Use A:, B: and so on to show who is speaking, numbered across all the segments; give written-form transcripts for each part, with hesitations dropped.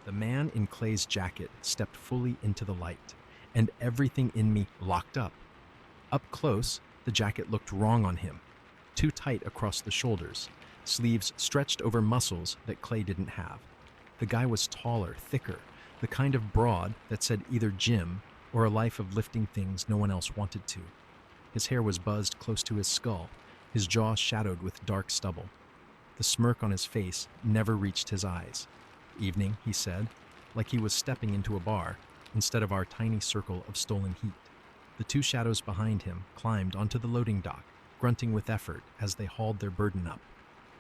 A: The man in Clay's jacket stepped fully into the light, and everything in me locked up. Up close, the jacket looked wrong on him, too tight across the shoulders, sleeves stretched over muscles that Clay didn't have. The guy was taller, thicker, the kind of broad that said either gym or a life of lifting things no one else wanted to. His hair was buzzed close to his skull, his jaw shadowed with dark stubble. The smirk on his face never reached his eyes. "Evening," he said, like he was stepping into a bar instead of our tiny circle of stolen heat. The two shadows behind him climbed onto the loading dock, grunting with effort as they hauled their burden up.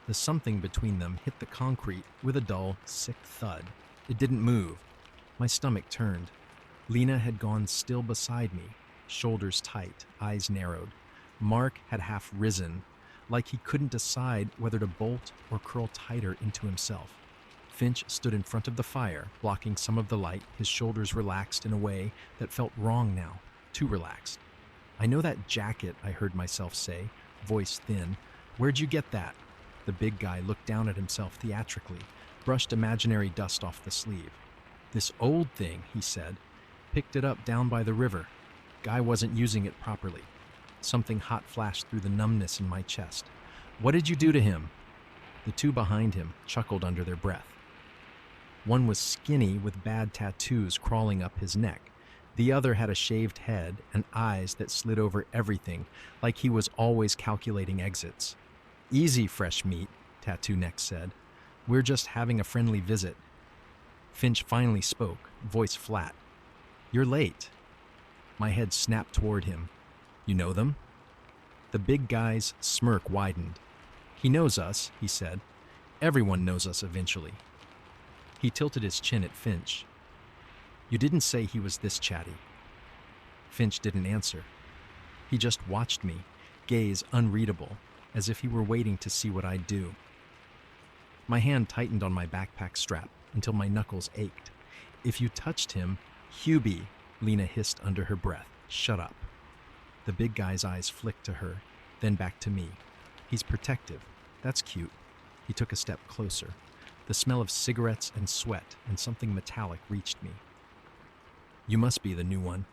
A: The something between them hit the concrete with a dull, sick thud. It didn't move. My stomach turned. Lena had gone still beside me, shoulders tight, eyes narrowed. Mark had half risen, like he couldn't decide whether to bolt or curl tighter into himself. Finch stood in front of the fire, blocking some of the light, his shoulders relaxed in a way that felt wrong now, too relaxed. "I know that jacket," I heard myself say, voice thin. "Where'd you get that?" The big guy looked down at himself theatrically, brushed imaginary dust off the sleeve. "This old thing," he said. "Picked it up down by the river. Guy wasn't using it properly." Something hot flashed through the numbness in my chest. "What did you do to him?" The two behind him chuckled under their breath. One was skinny with bad tattoos crawling up his neck. The other had a shaved head and eyes that slid over everything, like he was always calculating exits. "Easy, fresh meat," Tattoo Neck said. "We're just having a friendly visit." Finch finally spoke, voice flat. "You're late." My head snapped toward him. "You know them?" The big guy's smirk widened. "He knows us," he said. "Everyone knows us eventually." He tilted his chin at Finch. "You didn't say he was this chatty." Finch didn't answer. He just watched me, gaze unreadable, as if he were waiting to see what I'd do. My hand tightened on my backpack strap until my knuckles ached. "If you touched him, Huby," Lena hissed under her breath. "Shut up." The big guy's eyes flicked to her, then back to me. "He's protective. That's cute." He took a step closer. The smell of cigarettes and sweat and something metallic reached me. "You must be the new one."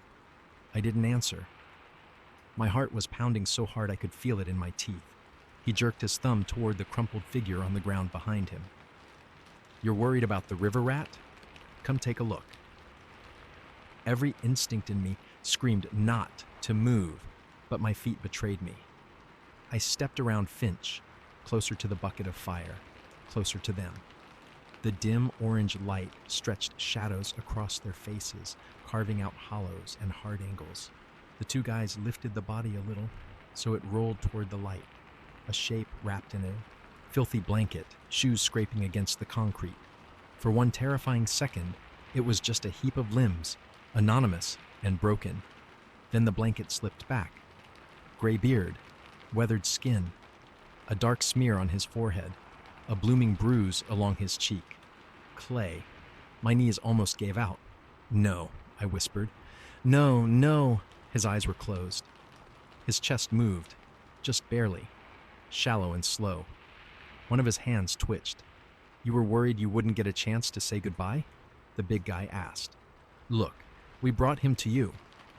A: I didn't answer. My heart was pounding so hard I could feel it in my teeth. He jerked his thumb toward the crumpled figure on the ground behind him. "You're worried about the river rat? Come take a look." Every instinct in me screamed not to move, but my feet betrayed me. I stepped around Finch, closer to the bucket of fire, closer to them. The dim orange light stretched shadows across their faces, carving out hollows and hard angles. The two guys lifted the body a little, so it rolled toward the light, a shape wrapped in a filthy blanket, shoes scraping against the concrete. For one terrifying second, it was just a heap of limbs, anonymous and broken. Then the blanket slipped back. Gray beard, weathered skin, a dark smear on his forehead, a blooming bruise along his cheek. Clay. My knees almost gave out. "No," I whispered. "No, no." His eyes were closed. His chest moved, just barely, shallow and slow. One of his hands twitched. "You were worried you wouldn't get a chance to say goodbye?" the big guy asked. "Look, we brought him to you."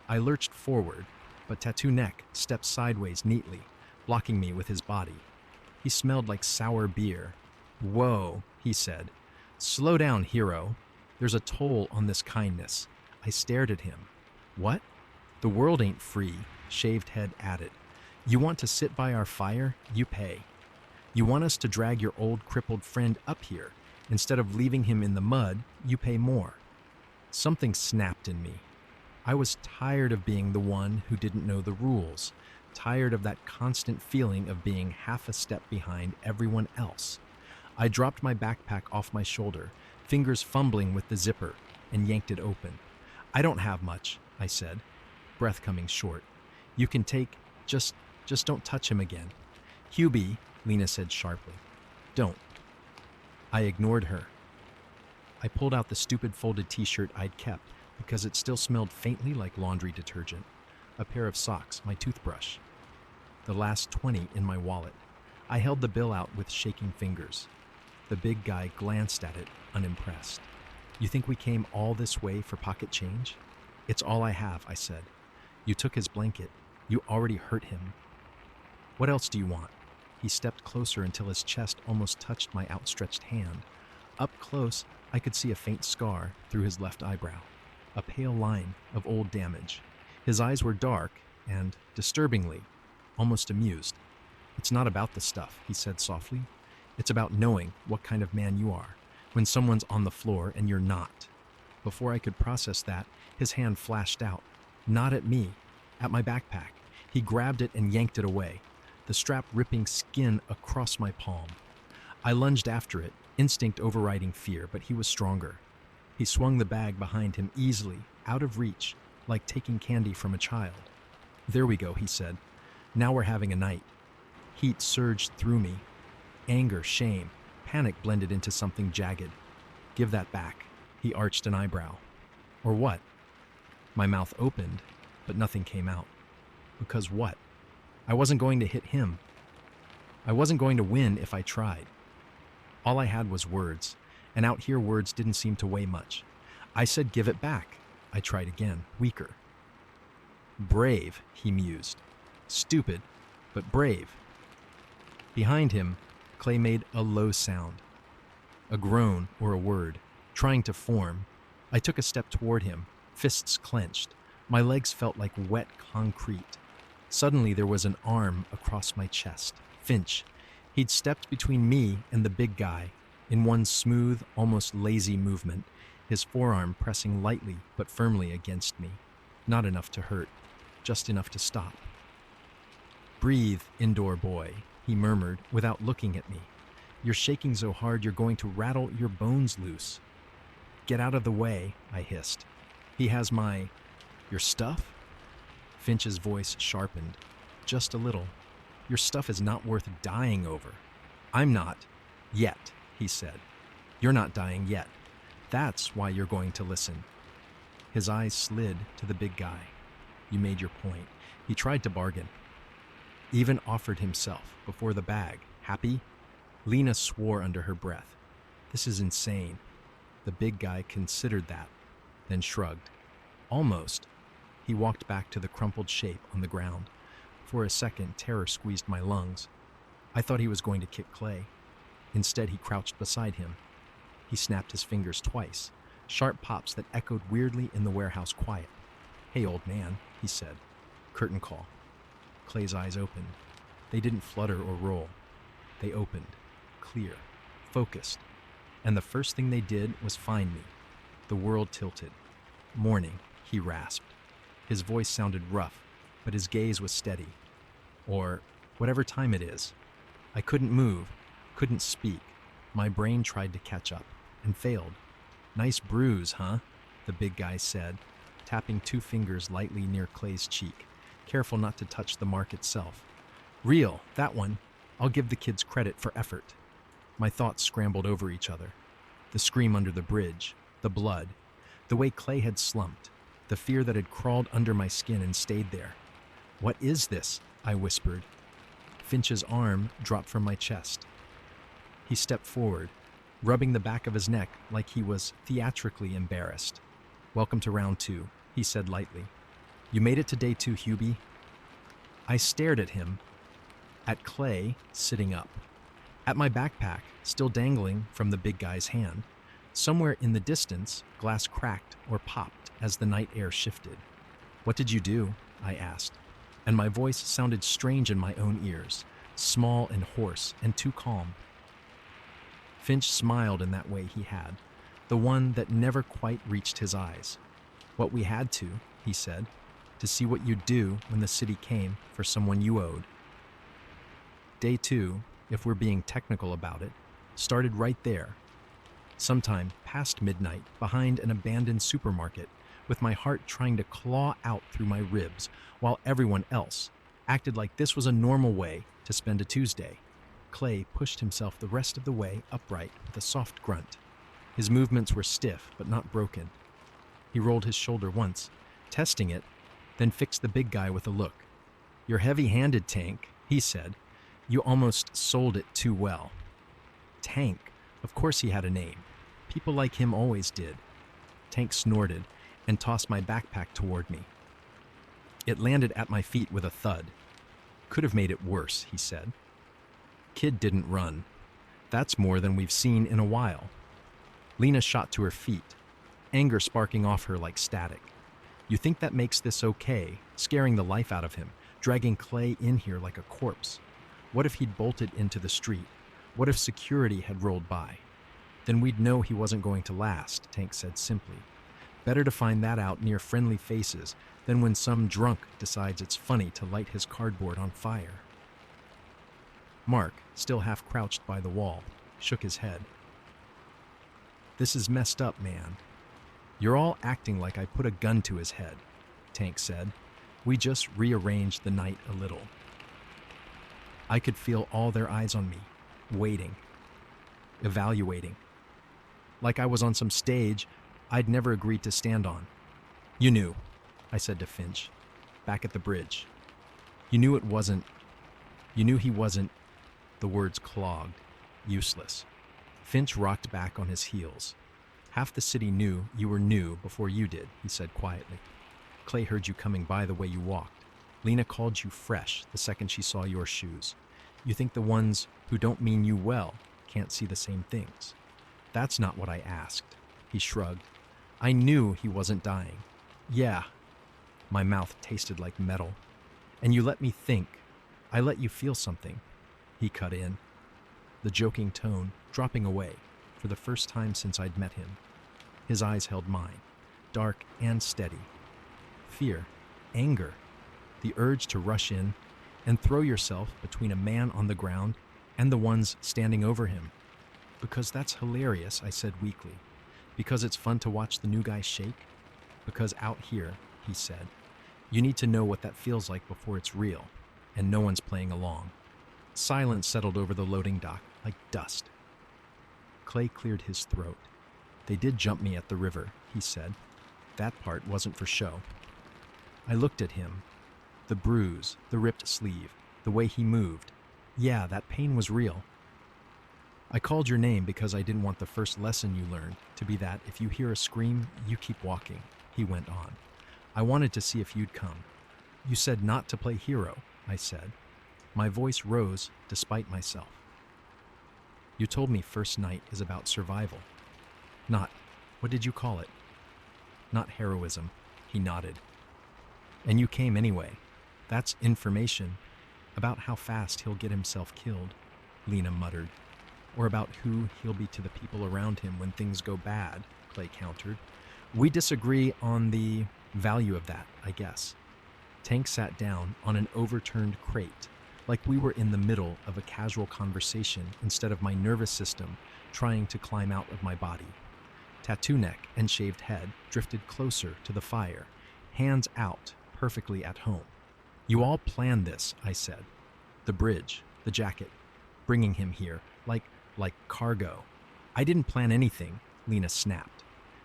A: I lurched forward, but Tattoo Neck stepped sideways neatly, blocking me with his body. He smelled like sour beer. "Whoa," he said. "Slow down, hero. There's a toll on this kindness." I stared at him. "What?" "The world ain't free," Shaved Head added. "You want to sit by our fire? You pay. You want us to drag your old crippled friend up here. Instead of leaving him in the mud, you pay more." Something snapped in me. I was tired of being the one who didn't know the rules, tired of that constant feeling of being half a step behind everyone else. I dropped my backpack off my shoulder, fingers fumbling with the zipper, and yanked it open. "I don't have much," I said, breath coming short. "You can take, just don't touch him again." "Huby," Lena said sharply. "Don't." I ignored her. I pulled out the stupid folded t-shirt I'd kept because it still smelled faintly like laundry detergent, a pair of socks, my toothbrush. The last 20 in my wallet. I held the bill out with shaking fingers. The big guy glanced at it, unimpressed. You think we came all this way for pocket change? It's all I have, I said. You took his blanket. You already hurt him. What else do you want? He stepped closer until his chest almost touched my outstretched hand. Up close, I could see a faint scar through his left eyebrow, a pale line of old damage. His eyes were dark and, disturbingly, almost amused. It's not about the stuff, he said softly. It's about knowing what kind of man you are when someone's on the floor and you're not. Before I could process that, his hand flashed out, not at me, at my backpack. He grabbed it and yanked it away, the strap ripping skin across my palm. I lunged after it, instinct overriding fear, but he was stronger. He swung the bag behind him easily, out of reach, like taking candy from a child. There we go, he said. Now we're having a night. Heat surged through me. Anger, shame, panic blended into something jagged. Give that back. He arched an eyebrow. Or what? My mouth opened, but nothing came out. Because what? I wasn't going to hit him. I wasn't going to win if I tried. All I had was words, and out here words didn't seem to weigh much. I said give it back. I tried again, weaker. Brave, he mused. Stupid, but brave. Behind him, Clay made a low sound. A groan or a word, trying to form. I took a step toward him, fists clenched. My legs felt like wet concrete. Suddenly there was an arm across my chest. Finch. He'd stepped between me and the big guy, in one smooth, almost lazy movement, his forearm pressing lightly but firmly against me. Not enough to hurt, just enough to stop. Breathe, indoor boy, he murmured without looking at me. You're shaking so hard you're going to rattle your bones loose. Get out of the way, I hissed. He has your stuff? Finch's voice sharpened, just a little. Your stuff is not worth dying over. I'm not, yet, he said. You're not dying yet. That's why you're going to listen. His eyes slid to the big guy. You made your point. He tried to bargain. Even offered himself before the bag. Happy? Lena swore under her breath. This is insane. The big guy considered that, then shrugged. Almost. He walked back to the crumpled shape on the ground. For a second, terror squeezed my lungs. I thought he was going to kick Clay. Instead, he crouched beside him. He snapped his fingers twice, sharp pops that echoed weirdly in the warehouse quiet. Hey, old man, he said. Curtain call. Clay's eyes opened. They didn't flutter or roll. They opened, clear, focused. And the first thing they did was find me. The world tilted. Morning, he rasped. His voice sounded rough, but his gaze was steady. Or whatever time it is. I couldn't move, couldn't speak. My brain tried to catch up, and failed. Nice bruise, huh? The big guy said, tapping 2 fingers lightly near Clay's cheek, careful not to touch the mark itself. Real, that one. I'll give the kids credit for effort. My thoughts scrambled over each other. The scream under the bridge, the blood, the way Clay had slumped, the fear that had crawled under my skin and stayed there. What is this? I whispered. Finch's arm dropped from my chest. He stepped forward, rubbing the back of his neck like he was theatrically embarrassed. Welcome to round 2, he said lightly. You made it to day 2, Huby. I stared at him, at Clay sitting up, at my backpack still dangling from the big guy's hand. Somewhere in the distance, glass cracked or popped as the night air shifted. What did you do? I asked, and my voice sounded strange in my own ears, small and hoarse and too calm. Finch smiled in that way he had, the one that never quite reached his eyes. What we had to, he said, to see what you'd do when the city came for someone you owed. Day 2, if we're being technical about it, started right there. Sometime past midnight, behind an abandoned supermarket, with my heart trying to claw out through my ribs, while everyone else acted like this was a normal way to spend a Tuesday. Clay pushed himself the rest of the way upright with a soft grunt. His movements were stiff but not broken. He rolled his shoulder once, testing it, then fixed the big guy with a look. You're heavy-handed, Tank, he said. You almost sold it too well. Tank. Of course he had a name. People like him always did. Tank snorted and tossed my backpack toward me. It landed at my feet with a thud. Could have made it worse, he said. Kid didn't run. That's more than we've seen in a while. Lena shot to her feet, anger sparking off her like static. You think that makes this okay, scaring the life out of him, dragging Clay in here like a corpse? What if he'd bolted into the street? What if security had rolled by? Then we'd know he wasn't going to last, Tank said simply. Better to find that out near friendly faces than when some drunk decides it's funny to light his cardboard on fire. Mark, still half crouched by the wall, shook his head. This is messed up, man. You're all acting like I put a gun to his head, Tank said. We just rearranged the night a little. I could feel all their eyes on me, waiting, evaluating. Like I was on some stage I'd never agreed to stand on. You knew, I said to Finch, back at the bridge. You knew he wasn't, the words clogged, useless. Finch rocked back on his heels. Half the city knew you were new before you did, he said quietly. Clay heard you coming by the way you walked. Lena called you fresh the second she saw your shoes. You think the ones who don't mean you well can't see the same things. That's not what I asked, he shrugged. I knew he wasn't dying. Yeah. My mouth tasted like metal. And you let me think. I let you feel something. He cut in, the joking tone dropping away for the first time since I'd met him. His eyes held mine, dark and steady. Fear, anger, the urge to rush in and throw yourself between a man on the ground and the ones standing over him. Because that's hilarious, I said weakly. Because it's fun to watch the new guy shake. Because out here, he said, you need to know what that feels like before it's real, and no one's playing along. Silence settled over the loading dock like dust. Clay cleared his throat. They did jump me at the river, he said. That part wasn't for show. I looked at him. The bruise, the ripped sleeve, the way he moved. Yeah, that pain was real. I called your name because I didn't want the first lesson you learned to be that if you hear a scream, you keep walking, he went on. I wanted to see if you'd come. You said not to play hero, I said. My voice rose despite myself. You told me first night is about survival. Not, what did you call it? Not heroism, he nodded. And you came anyway. That's information about how fast he'll get himself killed, Lena muttered. Or about who he'll be to the people around him when things go bad, Clay countered. We disagree on the value of that, I guess. Tank sat down on an overturned crate, like we were in the middle of a casual conversation instead of my nervous system trying to climb out of my body. Tattoo neck and shaved head drifted closer to the fire, hands out, perfectly at home. You all planned this, I said. The bridge, the jacket, bringing him here, like cargo. I didn't plan anything, Lena snapped.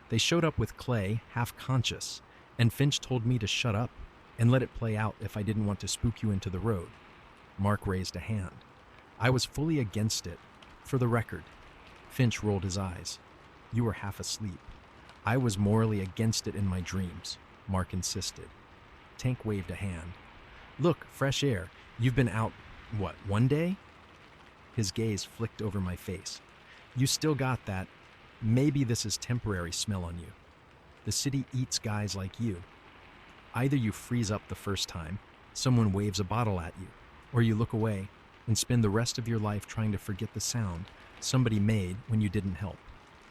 A: They showed up with Clay, half conscious, and Finch told me to shut up and let it play out if I didn't want to spook you into the road. Mark raised a hand. I was fully against it, for the record. Finch rolled his eyes. You were half asleep. I was morally against it in my dreams, Mark insisted. Tank waved a hand. Look, fresh air. You've been out, what, one day? His gaze flicked over my face. You still got that, maybe this is temporary smell on you. The city eats guys like you. Either you freeze up the first time, someone waves a bottle at you, or you look away and spend the rest of your life trying to forget the sound somebody made when you didn't help.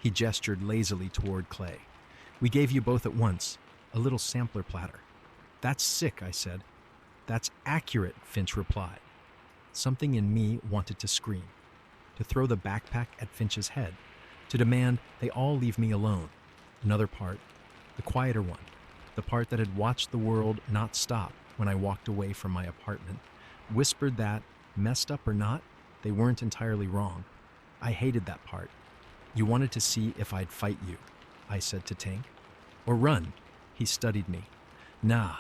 A: He gestured lazily toward Clay. We gave you both at once, a little sampler platter. That's sick, I said. That's accurate, Finch replied. Something in me wanted to scream, to throw the backpack at Finch's head, to demand they all leave me alone. Another part, the quieter one, the part that had watched the world not stop when I walked away from my apartment, whispered that, messed up or not, they weren't entirely wrong. I hated that part. You wanted to see if I'd fight you, I said to Tank. Or run, he studied me. Nah,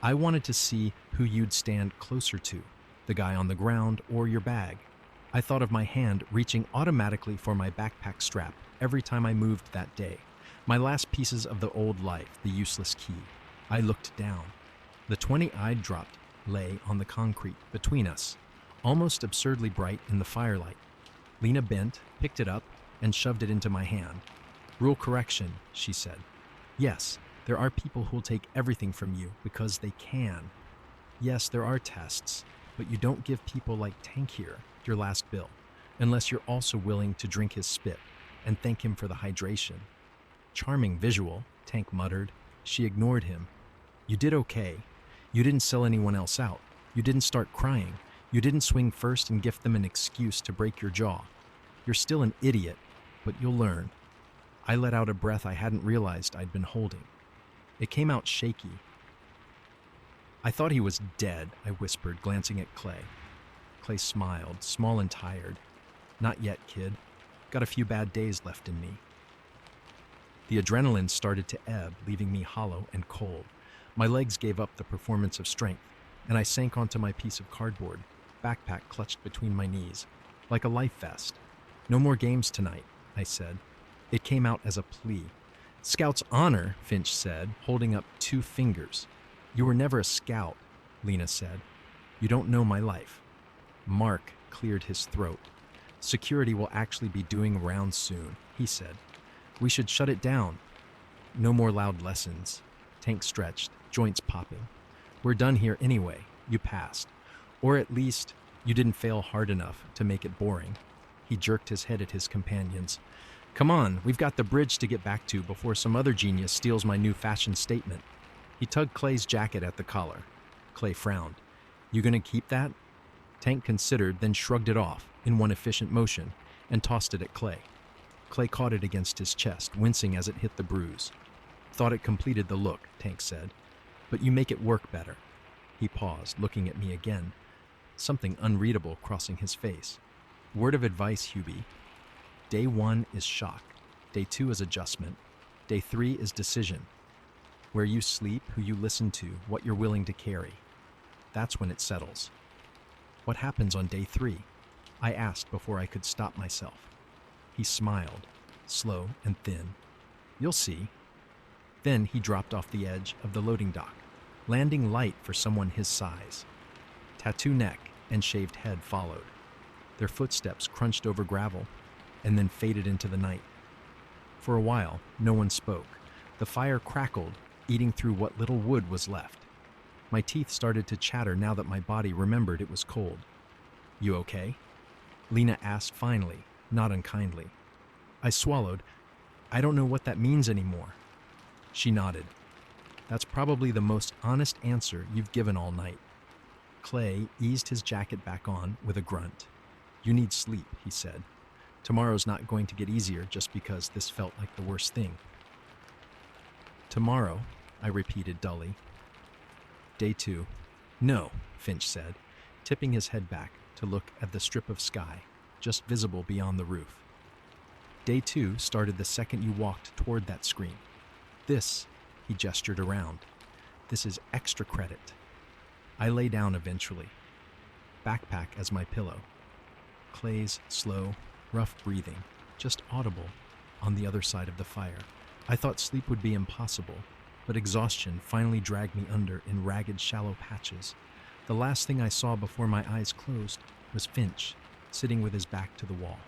A: I wanted to see who you'd stand closer to. The guy on the ground or your bag. I thought of my hand reaching automatically for my backpack strap every time I moved that day. My last pieces of the old life, the useless key. I looked down. The 20 I'd dropped lay on the concrete between us, almost absurdly bright in the firelight. Lena bent, picked it up, and shoved it into my hand. "Rule correction," she said. "Yes, there are people who'll take everything from you because they can. Yes, there are tests, but you don't give people like Tank here your last bill, unless you're also willing to drink his spit and thank him for the hydration." "Charming visual," Tank muttered. She ignored him. "You did okay. You didn't sell anyone else out. You didn't start crying. You didn't swing first and gift them an excuse to break your jaw. You're still an idiot, but you'll learn." I let out a breath I hadn't realized I'd been holding. It came out shaky. "I thought he was dead," I whispered, glancing at Clay. Clay smiled, small and tired. "Not yet, kid. Got a few bad days left in me." The adrenaline started to ebb, leaving me hollow and cold. My legs gave up the performance of strength, and I sank onto my piece of cardboard, backpack clutched between my knees, like a life vest. "No more games tonight," I said. It came out as a plea. "Scout's honor," Finch said, holding up 2 fingers. "You were never a scout," Lena said. "You don't know my life." Mark cleared his throat. "Security will actually be doing rounds soon," he said. "We should shut it down." "No more loud lessons." Tank stretched, joints popping. "We're done here anyway. You passed. Or at least, you didn't fail hard enough to make it boring." He jerked his head at his companions. "Come on, we've got the bridge to get back to before some other genius steals my new fashion statement." He tugged Clay's jacket at the collar. Clay frowned. "You gonna keep that?" Tank considered, then shrugged it off in one efficient motion and tossed it at Clay. Clay caught it against his chest, wincing as it hit the bruise. "Thought it completed the look," Tank said. "But you make it work better." He paused, looking at me again, something unreadable crossing his face. "Word of advice, Huby. Day 1 is shock. Day 2 is adjustment. Day 3 is decision. Where you sleep, who you listen to, what you're willing to carry. That's when it settles." "What happens on day 3? I asked before I could stop myself. He smiled, slow and thin. "You'll see." Then he dropped off the edge of the loading dock, landing light for someone his size. Tattoo neck and shaved head followed. Their footsteps crunched over gravel and then faded into the night. For a while, no one spoke. The fire crackled, eating through what little wood was left. My teeth started to chatter now that my body remembered it was cold. "You okay?" Lena asked finally, not unkindly. I swallowed. "I don't know what that means anymore." She nodded. "That's probably the most honest answer you've given all night." Clay eased his jacket back on with a grunt. "You need sleep," he said. "Tomorrow's not going to get easier just because this felt like the worst thing." "Tomorrow," I repeated dully. "Day 2. "No," Finch said, tipping his head back to look at the strip of sky, just visible beyond the roof. "Day 2 started the second you walked toward that screen. This," he gestured around, "this is extra credit." I lay down eventually, backpack as my pillow. Clay's slow, rough breathing, just audible, on the other side of the fire. I thought sleep would be impossible, but exhaustion finally dragged me under in ragged, shallow patches. The last thing I saw before my eyes closed was Finch, sitting with his back to the wall,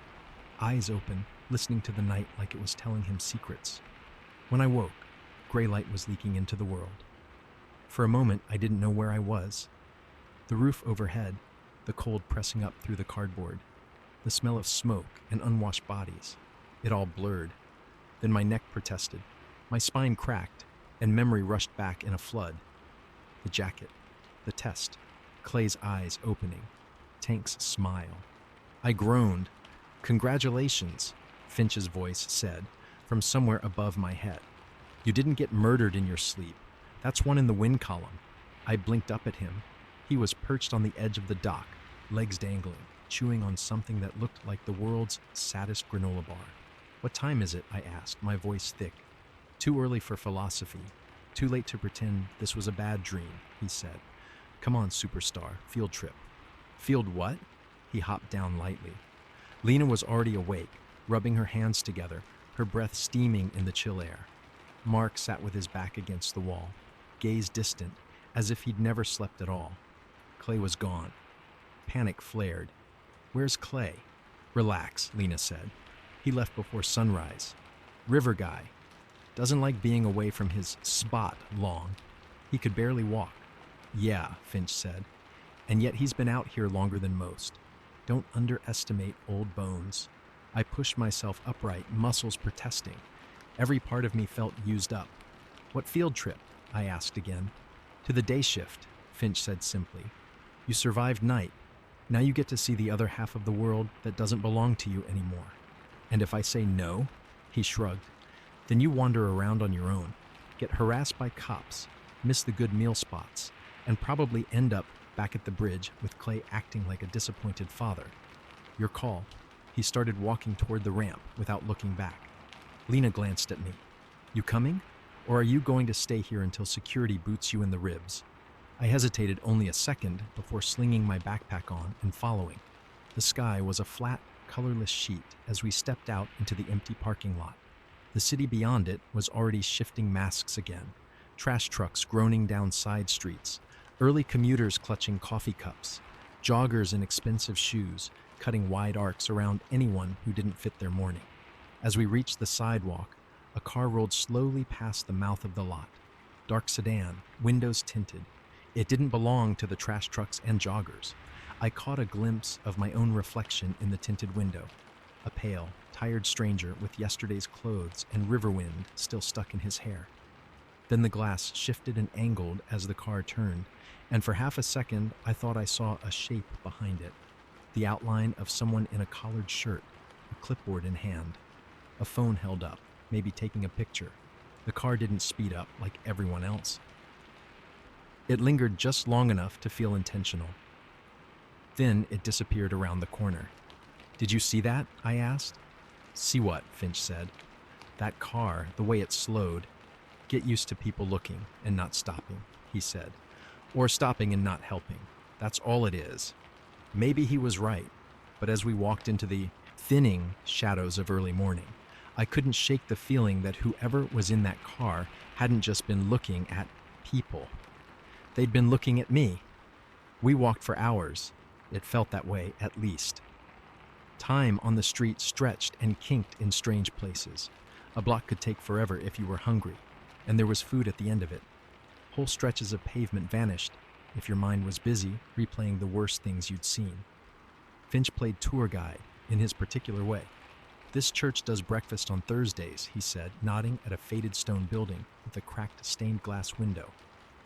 A: eyes open, listening to the night like it was telling him secrets. When I woke, gray light was leaking into the world. For a moment, I didn't know where I was. The roof overhead, the cold pressing up through the cardboard, the smell of smoke and unwashed bodies. It all blurred. Then my neck protested. My spine cracked, and memory rushed back in a flood. The jacket, the test, Clay's eyes opening, Tank's smile. I groaned. "Congratulations," Finch's voice said, from somewhere above my head. "You didn't get murdered in your sleep. That's one in the win column." I blinked up at him. He was perched on the edge of the dock, legs dangling, chewing on something that looked like the world's saddest granola bar. "What time is it?" I asked, my voice thick. "Too early for philosophy. Too late to pretend this was a bad dream," he said. "Come on, superstar, field trip." "Field what?" He hopped down lightly. Lena was already awake, rubbing her hands together, her breath steaming in the chill air. Mark sat with his back against the wall, gaze distant, as if he'd never slept at all. Clay was gone. Panic flared. "Where's Clay?" "Relax," Lena said. "He left before sunrise. River guy. Doesn't like being away from his spot long. He could barely walk." "Yeah," Finch said. "And yet he's been out here longer than most. Don't underestimate old bones." I pushed myself upright, muscles protesting. Every part of me felt used up. "What field trip?" I asked again. "To the day shift," Finch said simply. "You survived night. Now you get to see the other half of the world that doesn't belong to you anymore." "And if I say no?" He shrugged. "Then you wander around on your own, get harassed by cops, miss the good meal spots, and probably end up back at the bridge with Clay acting like a disappointed father. Your call." He started walking toward the ramp without looking back. Lena glanced at me. "You coming? Or are you going to stay here until security boots you in the ribs?" I hesitated only a second before slinging my backpack on and following. The sky was a flat, colorless sheet as we stepped out into the empty parking lot. The city beyond it was already shifting masks again, trash trucks groaning down side streets, early commuters clutching coffee cups, joggers in expensive shoes cutting wide arcs around anyone who didn't fit their morning. As we reached the sidewalk, a car rolled slowly past the mouth of the lot. Dark sedan, windows tinted. It didn't belong to the trash trucks and joggers. I caught a glimpse of my own reflection in the tinted window, a pale, tired stranger with yesterday's clothes and river wind still stuck in his hair. Then the glass shifted and angled as the car turned, and for half a second I thought I saw a shape behind it, the outline of someone in a collared shirt, a clipboard in hand, a phone held up, maybe taking a picture. The car didn't speed up like everyone else. It lingered just long enough to feel intentional. Then it disappeared around the corner. "Did you see that?" I asked. "See what?" Finch said. "That car, the way it slowed. Get used to people looking and not stopping," he said. "Or stopping and not helping. That's all it is." Maybe he was right, but as we walked into the thinning shadows of early morning, I couldn't shake the feeling that whoever was in that car hadn't just been looking at people. They'd been looking at me. We walked for hours. It felt that way, at least. Time on the street stretched and kinked in strange places. A block could take forever if you were hungry, and there was food at the end of it. Whole stretches of pavement vanished if your mind was busy replaying the worst things you'd seen. Finch played tour guide in his particular way. "This church does breakfast on Thursdays," he said, nodding at a faded stone building with a cracked stained glass window.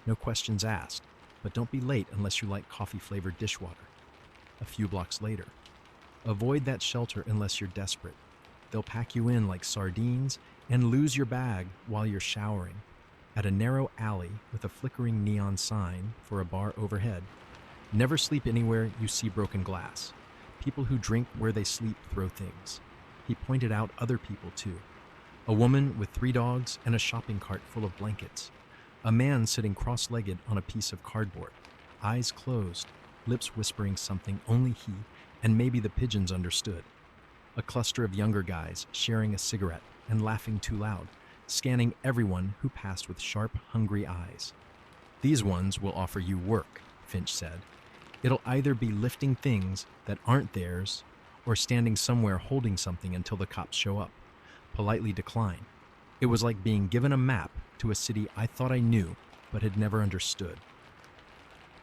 A: "No questions asked, but don't be late unless you like coffee-flavored dishwater." A few blocks later, "Avoid that shelter unless you're desperate. They'll pack you in like sardines and lose your bag while you're showering." At a narrow alley with a flickering neon sign for a bar overhead. "Never sleep anywhere you see broken glass. People who drink where they sleep throw things." He pointed out other people too. A woman with 3 dogs and a shopping cart full of blankets. A man sitting cross-legged on a piece of cardboard, eyes closed, lips whispering something only he and maybe the pigeons understood. A cluster of younger guys sharing a cigarette and laughing too loud, scanning everyone who passed with sharp, hungry eyes. "These ones will offer you work," Finch said. "It'll either be lifting things that aren't theirs or standing somewhere holding something until the cops show up. Politely decline." It was like being given a map to a city I thought I knew but had never understood.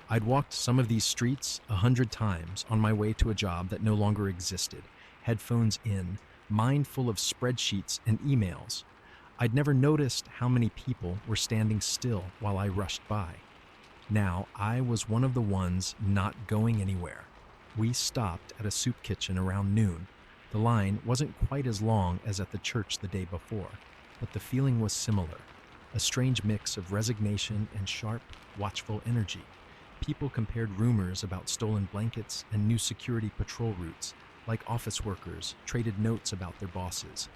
A: I'd walked some of these streets 100 times on my way to a job that no longer existed, headphones in, mind full of spreadsheets and emails. I'd never noticed how many people were standing still while I rushed by. Now I was one of the ones not going anywhere. We stopped at a soup kitchen around noon. The line wasn't quite as long as at the church the day before, but the feeling was similar, a strange mix of resignation and sharp, watchful energy. People compared rumors about stolen blankets and new security patrol routes, like office workers traded notes about their bosses.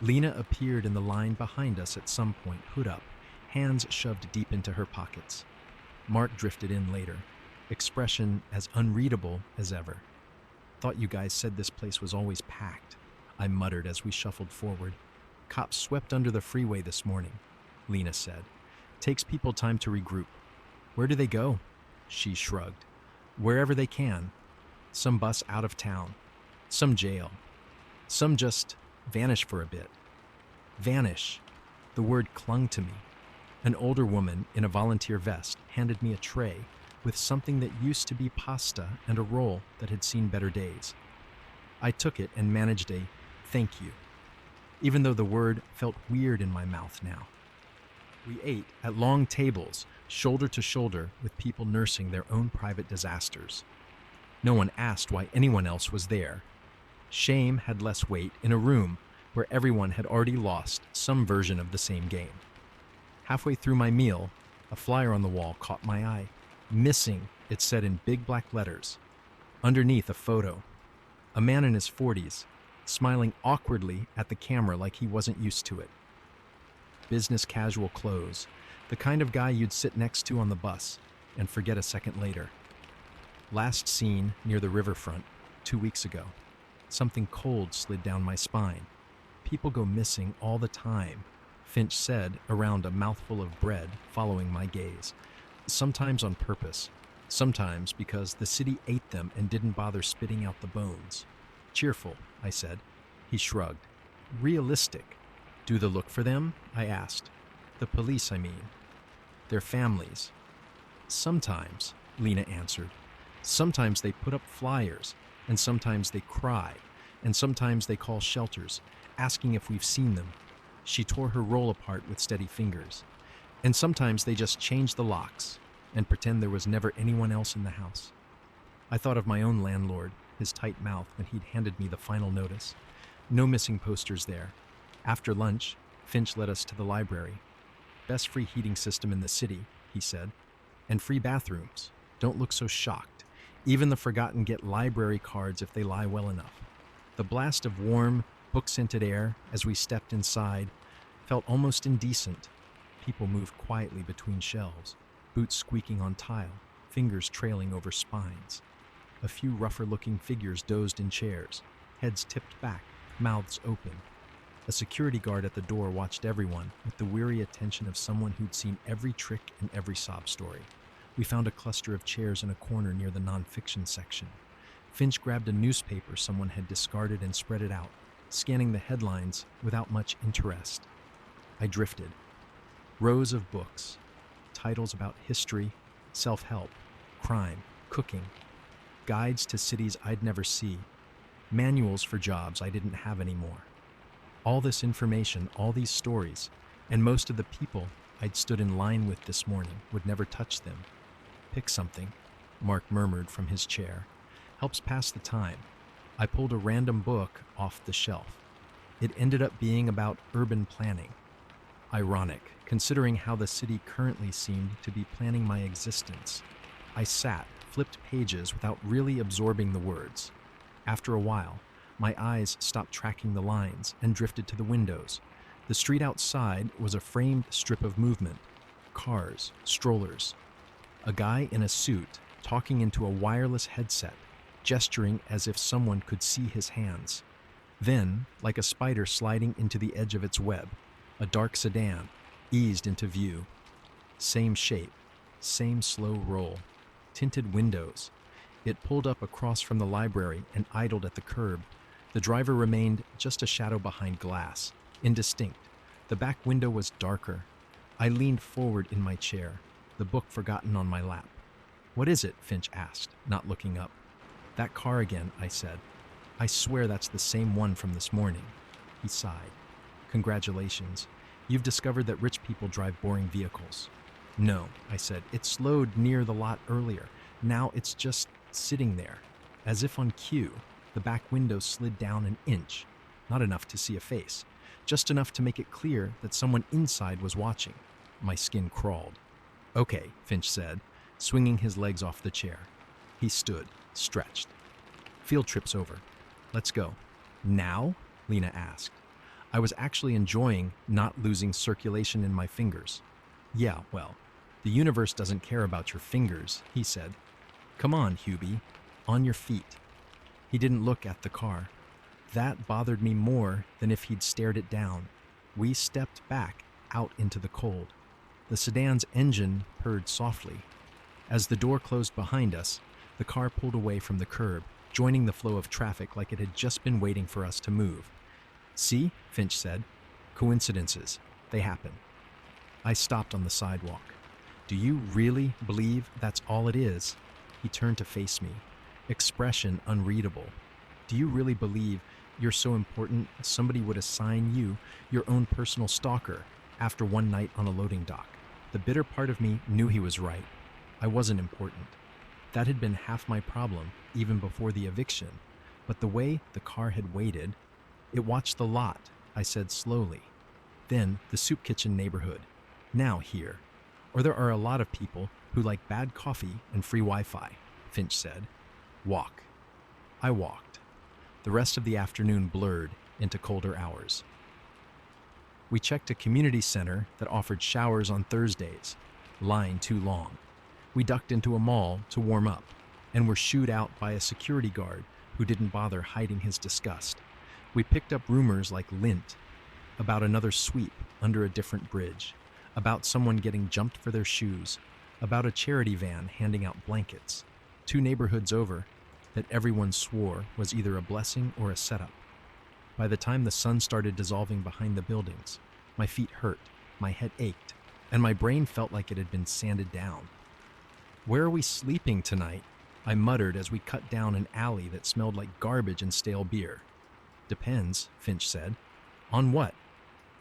A: Lena appeared in the line behind us at some point, hood up, hands shoved deep into her pockets. Mark drifted in later, expression as unreadable as ever. "Thought you guys said this place was always packed," I muttered as we shuffled forward. Cops swept under the freeway this morning, Lena said. Takes people time to regroup. Where do they go? She shrugged. Wherever they can. Some bus out of town. Some jail. Some just vanish for a bit. Vanish. The word clung to me. An older woman in a volunteer vest handed me a tray with something that used to be pasta and a roll that had seen better days. I took it and managed a thank you, even though the word felt weird in my mouth now. We ate at long tables, shoulder to shoulder, with people nursing their own private disasters. No one asked why anyone else was there. Shame had less weight in a room where everyone had already lost some version of the same game. Halfway through my meal, a flyer on the wall caught my eye. Missing, it said in big black letters. Underneath, a photo. A man in his 40s, smiling awkwardly at the camera like he wasn't used to it. Business casual clothes, the kind of guy you'd sit next to on the bus and forget a second later. Last seen near the riverfront 2 weeks ago. Something cold slid down my spine. People go missing all the time, Finch said around a mouthful of bread following my gaze. Sometimes on purpose, sometimes because the city ate them and didn't bother spitting out the bones. Cheerful, I said. He shrugged. Realistic. Do the look for them? I asked. The police, I mean. Their families. Sometimes, Lena answered. Sometimes they put up flyers, and sometimes they cry, and sometimes they call shelters, asking if we've seen them. She tore her roll apart with steady fingers. And sometimes they just change the locks and pretend there was never anyone else in the house. I thought of my own landlord, his tight mouth, when he'd handed me the final notice. No missing posters there. After lunch, Finch led us to the library. Best free heating system in the city, he said. And free bathrooms. Don't look so shocked. Even the forgotten get library cards if they lie well enough. The blast of warm, book-scented air as we stepped inside felt almost indecent. People moved quietly between shelves, boots squeaking on tile, fingers trailing over spines. A few rougher-looking figures dozed in chairs, heads tipped back, mouths open. A security guard at the door watched everyone with the weary attention of someone who'd seen every trick and every sob story. We found a cluster of chairs in a corner near the nonfiction section. Finch grabbed a newspaper someone had discarded and spread it out, scanning the headlines without much interest. I drifted. Rows of books, titles about history, self-help, crime, cooking, guides to cities I'd never see, manuals for jobs I didn't have anymore. All this information, all these stories, and most of the people I'd stood in line with this morning would never touch them. Pick something, Mark murmured from his chair. Helps pass the time. I pulled a random book off the shelf. It ended up being about urban planning. Ironic, considering how the city currently seemed to be planning my existence. I sat, flipped pages without really absorbing the words. After a while, my eyes stopped tracking the lines and drifted to the windows. The street outside was a framed strip of movement. Cars, strollers. A guy in a suit talking into a wireless headset, gesturing as if someone could see his hands. Then, like a spider sliding into the edge of its web, a dark sedan eased into view. Same shape, same slow roll, tinted windows. It pulled up across from the library and idled at the curb. The driver remained just a shadow behind glass, indistinct. The back window was darker. I leaned forward in my chair, the book forgotten on my lap. What is it? Finch asked, not looking up. That car again, I said. I swear that's the same one from this morning. He sighed. Congratulations. You've discovered that rich people drive boring vehicles. No, I said. It slowed near the lot earlier. Now it's just sitting there. As if on cue, the back window slid down an inch. Not enough to see a face. Just enough to make it clear that someone inside was watching. My skin crawled. Okay, Finch said, swinging his legs off the chair. He stood, stretched. Field trip's over. Let's go. Now? Lena asked. I was actually enjoying not losing circulation in my fingers. Yeah, well, the universe doesn't care about your fingers, he said. Come on, Huby. On your feet. He didn't look at the car. That bothered me more than if he'd stared it down. We stepped back out into the cold. The sedan's engine purred softly. As the door closed behind us, the car pulled away from the curb, joining the flow of traffic like it had just been waiting for us to move. "See," Finch said. "Coincidences. They happen." I stopped on the sidewalk. "Do you really believe that's all it is?" He turned to face me, expression unreadable. "Do you really believe you're so important somebody would assign you your own personal stalker after one night on a loading dock?" The bitter part of me knew he was right. I wasn't important. That had been half my problem, even before the eviction. But the way the car had waited, "It watched the lot," I said slowly. "Then the soup kitchen neighborhood. Now here. Or there are a lot of people who like bad coffee and free Wi-Fi," Finch said. "Walk." I walked. The rest of the afternoon blurred into colder hours. We checked a community center that offered showers on Thursdays. Line too long. We ducked into a mall to warm up, and were shooed out by a security guard who didn't bother hiding his disgust. We picked up rumors like lint, about another sweep under a different bridge, about someone getting jumped for their shoes, about a charity van handing out blankets, 2 neighborhoods over, that everyone swore was either a blessing or a setup. By the time the sun started dissolving behind the buildings, my feet hurt, my head ached, and my brain felt like it had been sanded down. "Where are we sleeping tonight?" I muttered as we cut down an alley that smelled like garbage and stale beer. "Depends," Finch said. "On what?"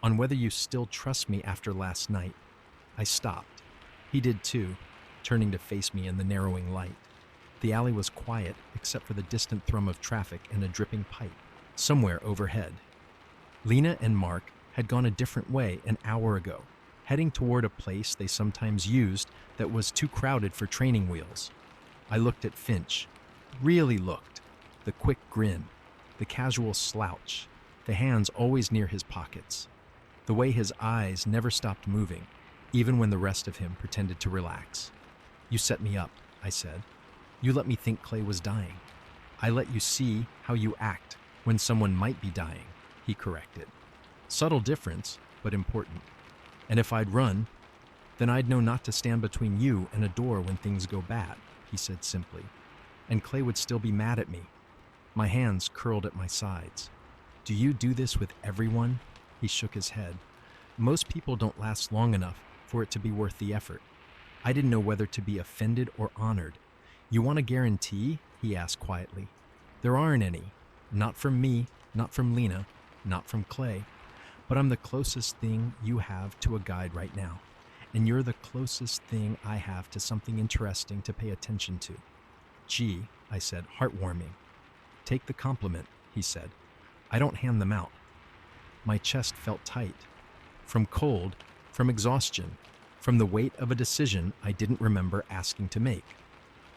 A: "On whether you still trust me after last night." I stopped. He did too, turning to face me in the narrowing light. The alley was quiet except for the distant thrum of traffic and a dripping pipe, somewhere overhead. Lena and Mark had gone a different way an hour ago, heading toward a place they sometimes used that was too crowded for training wheels. I looked at Finch. Really looked. The quick grin, the casual slouch, the hands always near his pockets. The way his eyes never stopped moving, even when the rest of him pretended to relax. "You set me up," I said. "You let me think Clay was dying. I let you see how you act when someone might be dying," he corrected. Subtle difference, but important. "And if I'd run, then I'd know not to stand between you and a door when things go bad," he said simply. "And Clay would still be mad at me." My hands curled at my sides. "Do you do this with everyone?" He shook his head. "Most people don't last long enough for it to be worth the effort." I didn't know whether to be offended or honored. "You want a guarantee?" he asked quietly. "There aren't any. Not from me, not from Lena, not from Clay. But I'm the closest thing you have to a guide right now. And you're the closest thing I have to something interesting to pay attention to." "Gee," I said, heartwarming. "Take the compliment," he said. "I don't hand them out." My chest felt tight. From cold, from exhaustion, from the weight of a decision I didn't remember asking to make.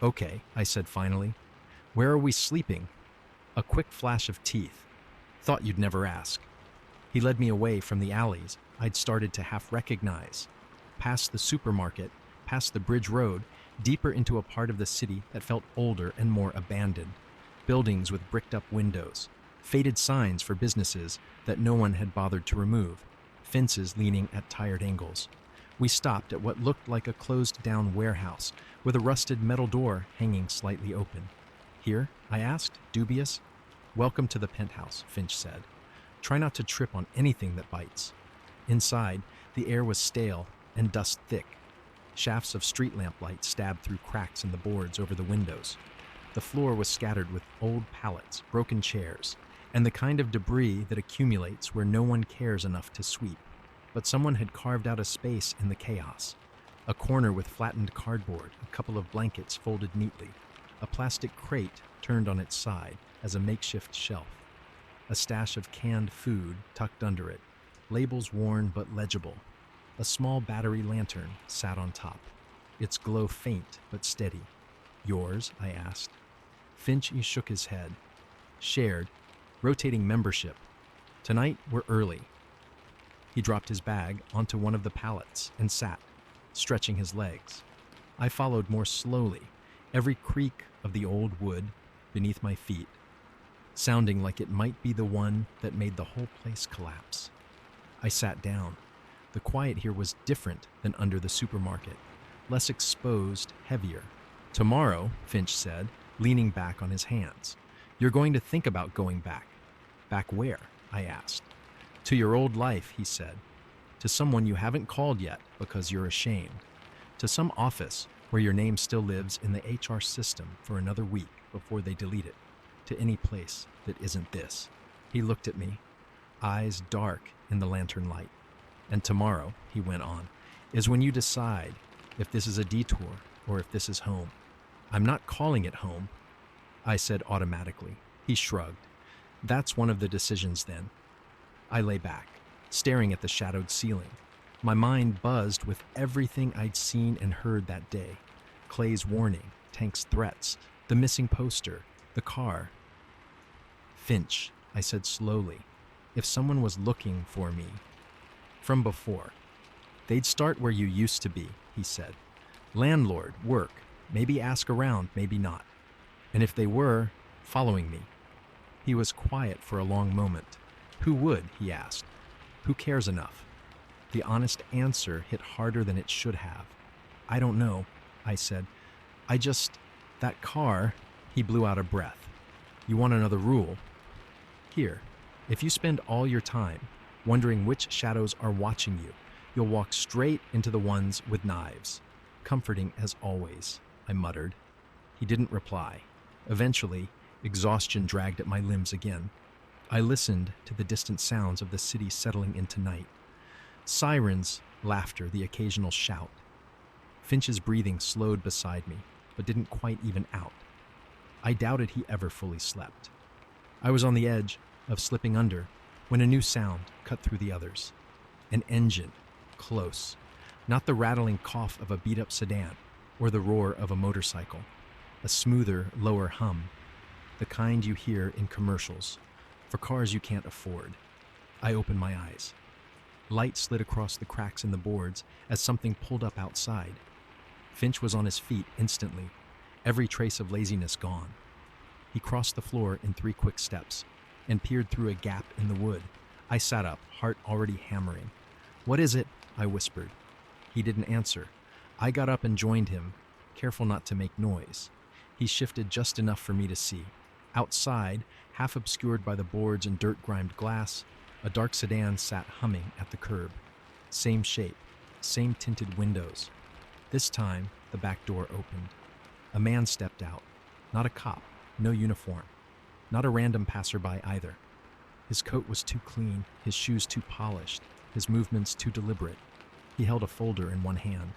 A: "Okay," I said finally. "Where are we sleeping?" A quick flash of teeth. "Thought you'd never ask." He led me away from the alleys I'd started to half recognize, past the supermarket, past the bridge road, deeper into a part of the city that felt older and more abandoned. Buildings with bricked-up windows, faded signs for businesses that no one had bothered to remove, fences leaning at tired angles. We stopped at what looked like a closed-down warehouse with a rusted metal door hanging slightly open. "Here?" I asked, dubious. "Welcome to the penthouse," Finch said. "Try not to trip on anything that bites." Inside, the air was stale and dust thick. Shafts of street lamp light stabbed through cracks in the boards over the windows. The floor was scattered with old pallets, broken chairs, and the kind of debris that accumulates where no one cares enough to sweep. But someone had carved out a space in the chaos. A corner with flattened cardboard, a couple of blankets folded neatly, a plastic crate turned on its side as a makeshift shelf, a stash of canned food tucked under it, labels worn but legible. A small battery lantern sat on top, its glow faint but steady. "Yours?" I asked. Finch shook his head. "Shared. Rotating membership. Tonight we're early." He dropped his bag onto one of the pallets and sat, stretching his legs. I followed more slowly, every creak of the old wood beneath my feet, sounding like it might be the one that made the whole place collapse. I sat down. The quiet here was different than under the supermarket. Less exposed, heavier. Tomorrow, Finch said, leaning back on his hands. You're going to think about going back. Back where? I asked. To your old life, he said. To someone you haven't called yet because you're ashamed. To some office where your name still lives in the HR system for another week before they delete it. To any place that isn't this. He looked at me, eyes dark in the lantern light. And tomorrow, he went on, is when you decide if this is a detour or if this is home. I'm not calling it home, I said automatically. He shrugged. That's one of the decisions then. I lay back, staring at the shadowed ceiling. My mind buzzed with everything I'd seen and heard that day. Clay's warning, Tank's threats, the missing poster, the car. Finch, I said slowly, if someone was looking for me. From before. They'd start where you used to be, he said. Landlord, work, maybe ask around, maybe not. And if they were, following me. He was quiet for a long moment. Who would, he asked. Who cares enough? The honest answer hit harder than it should have. I don't know, I said. That car, he blew out a breath. You want another rule? Here, if you spend all your time wondering which shadows are watching you, you'll walk straight into the ones with knives. Comforting as always, I muttered. He didn't reply. Eventually, exhaustion dragged at my limbs again. I listened to the distant sounds of the city settling into night. Sirens, laughter, the occasional shout. Finch's breathing slowed beside me, but didn't quite even out. I doubted he ever fully slept. I was on the edge of slipping under when a new sound cut through the others. An engine, close. Not the rattling cough of a beat-up sedan or the roar of a motorcycle. A smoother, lower hum. The kind you hear in commercials for cars you can't afford. I opened my eyes. Light slid across the cracks in the boards as something pulled up outside. Finch was on his feet instantly, every trace of laziness gone. He crossed the floor in 3 quick steps and peered through a gap in the wood. I sat up, heart already hammering. What is it? I whispered. He didn't answer. I got up and joined him, careful not to make noise. He shifted just enough for me to see. Outside, half obscured by the boards and dirt-grimed glass, a dark sedan sat humming at the curb. Same shape, same tinted windows. This time, the back door opened. A man stepped out. Not a cop, no uniform. Not a random passerby either. His coat was too clean, his shoes too polished, his movements too deliberate. He held a folder in one hand.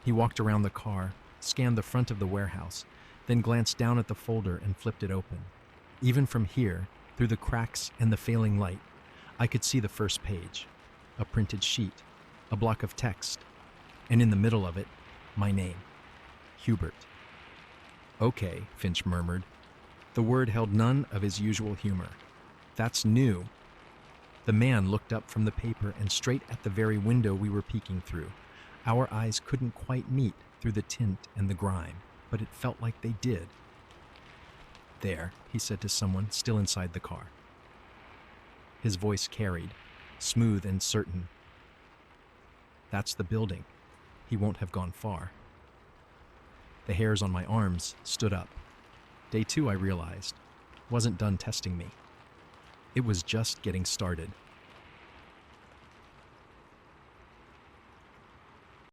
A: He walked around the car, scanned the front of the warehouse, then glanced down at the folder and flipped it open. Even from here, through the cracks and the failing light, I could see the first page. A printed sheet, a block of text, and in the middle of it, my name. Hubert. Okay, Finch murmured. The word held none of his usual humor. That's new. The man looked up from the paper and straight at the very window we were peeking through. Our eyes couldn't quite meet through the tint and the grime, but it felt like they did. There, he said to someone still inside the car. His voice carried, smooth and certain. That's the building. He won't have gone far. The hairs on my arms stood up. Day 2, I realized, wasn't done testing me. It was just getting started.